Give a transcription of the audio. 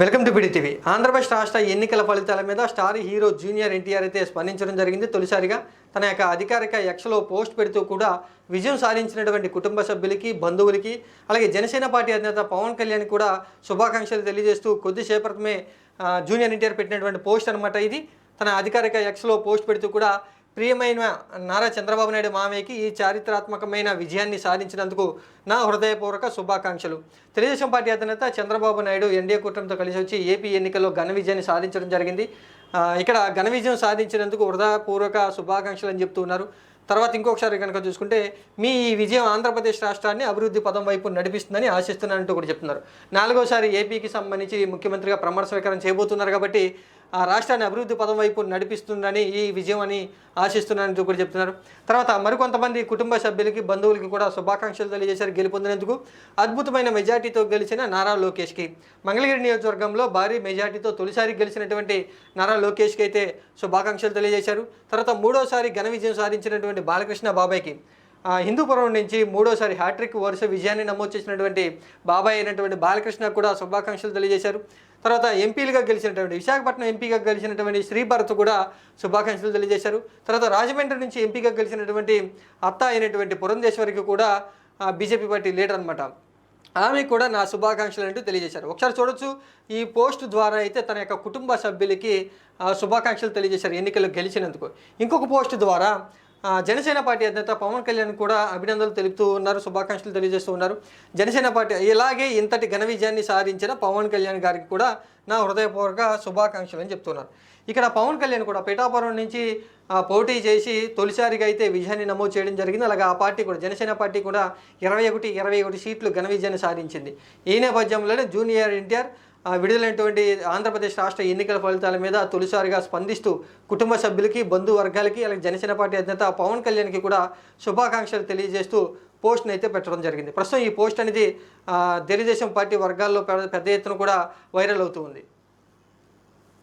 Welcome to BD TV. Andhra Pradesh రాష్ట్ర ఎన్నికల ఫలితాల మీద స్టార్ హీరో జూనియర్ ఎన్టీఆర్ అయితే స్పందించడం జరిగింది. తొలిసారిగా తన యొక్క అధికారిక ఎక్స్లో పోస్ట్ పెడుతూ కూడా విజయం సాధించినటువంటి కుటుంబ సభ్యులకి, బంధువులకి, అలాగే జనసేన పార్టీ అధినేత పవన్ కళ్యాణ్ కూడా శుభాకాంక్షలు తెలియజేస్తూ కొద్దిసేపటిమే జూనియర్ ఎన్టీఆర్ పెట్టినటువంటి పోస్ట్ అనమాట ఇది. తన అధికారిక ఎక్స్లో పోస్ట్ పెడుతూ కూడా ప్రియమైన నారా చంద్రబాబు నాయుడు మామయ్యకి ఈ చారిత్రాత్మకమైన విజయాన్ని సాధించినందుకు నా హృదయపూర్వక శుభాకాంక్షలు. తెలుగుదేశం పార్టీ అధినేత చంద్రబాబు నాయుడు ఎన్డీఏ కూటమితో కలిసి వచ్చి ఏపీ ఎన్నికల్లో ఘన విజయాన్ని సాధించడం జరిగింది. ఇక్కడ ఘన విజయం సాధించినందుకు హృదయపూర్వక శుభాకాంక్షలు అని చెప్తున్నారు. తర్వాత ఇంకొకసారి కనుక చూసుకుంటే మీ ఈ విజయం ఆంధ్రప్రదేశ్ రాష్ట్రాన్ని అభివృద్ధి పదం వైపు నడిపిస్తుందని ఆశిస్తున్నానంటూ కూడా చెప్తున్నారు. 4వసారి ఏపీకి సంబంధించి ముఖ్యమంత్రిగా ప్రమాణ స్వీకారం చేయబోతున్నారు కాబట్టి ఆ రాష్ట్రాన్ని అభివృద్ధి పదం వైపు నడిపిస్తుందని ఈ విజయం అని ఆశిస్తున్నానంటూ కూడా చెప్తున్నారు. తర్వాత మరికొంతమంది కుటుంబ సభ్యులకి, బంధువులకి కూడా శుభాకాంక్షలు తెలియజేశారు. గెలుపొందినందుకు అద్భుతమైన మెజార్టీతో గెలిచిన నారా లోకేష్కి, మంగళగిరి నియోజకవర్గంలో భారీ మెజార్టీతో తొలిసారి గెలిచినటువంటి నారా లోకేష్కి అయితే శుభాకాంక్షలు తెలియజేశారు. తర్వాత 3వసారి ఘన విజయం సాధించినటువంటి బాలకృష్ణ బాబాయ్కి, హిందూపురం నుంచి 3వసారి హ్యాట్రిక్ వరుస విజయాన్ని నమోదు చేసినటువంటి బాబాయ్ అయినటువంటి బాలకృష్ణ కూడా శుభాకాంక్షలు తెలియజేశారు. తర్వాత ఎంపీలుగా గెలిచినటువంటి విశాఖపట్నం ఎంపీగా గెలిచినటువంటి శ్రీభరత్ కూడా శుభాకాంక్షలు తెలియజేశారు. తర్వాత రాజమండ్రి నుంచి ఎంపీగా గెలిచినటువంటి అత్త అయినటువంటి పురంధేశ్వరికి కూడా బీజేపీ పార్టీ లీడర్ అనమాట, ఆమె కూడా నా శుభాకాంక్షలు అంటూ తెలియజేశారు. ఒకసారి చూడొచ్చు, ఈ పోస్ట్ ద్వారా అయితే తన యొక్క కుటుంబ సభ్యులకి శుభాకాంక్షలు తెలియజేశారు ఎన్నికల్లో గెలిచినందుకు. ఇంకొక పోస్ట్ ద్వారా జనసేన పార్టీ అధినేత పవన్ కళ్యాణ్ కూడా అభినందనలు తెలుపుతూ ఉన్నారు, శుభాకాంక్షలు తెలియజేస్తూ ఉన్నారు. జనసేన పార్టీ ఇలాగే ఇంతటి ఘన విజయాన్ని సాధించిన పవన్ కళ్యాణ్ గారికి కూడా నా హృదయపూర్వక శుభాకాంక్షలు అని చెప్తున్నారు. ఇక్కడ పవన్ కళ్యాణ్ కూడా పిఠాపురం నుంచి పోటీ చేసి తొలిసారిగా అయితే విజయాన్ని నమోదు చేయడం జరిగింది. అలాగే ఆ పార్టీ కూడా, జనసేన పార్టీ కూడా 21 సీట్లు ఘన విజయాన్ని సాధించింది. ఈ నేపథ్యంలోనే జూనియర్ ఎన్టీఆర్ విడుదలైనటువంటి ఆంధ్రప్రదేశ్ రాష్ట్ర ఎన్నికల ఫలితాల మీద తొలిసారిగా స్పందిస్తూ కుటుంబ సభ్యులకి, బంధువర్గాలకి, అలాగే జనసేన పార్టీ అధినేత పవన్ కళ్యాణ్కి కూడా శుభాకాంక్షలు తెలియజేస్తూ పోస్ట్ని అయితే పెట్టడం జరిగింది. ప్రస్తుతం ఈ పోస్ట్ అనేది తెలుగుదేశం పార్టీ వర్గాల్లో పెద్ద ఎత్తున కూడా వైరల్ అవుతూ ఉంది.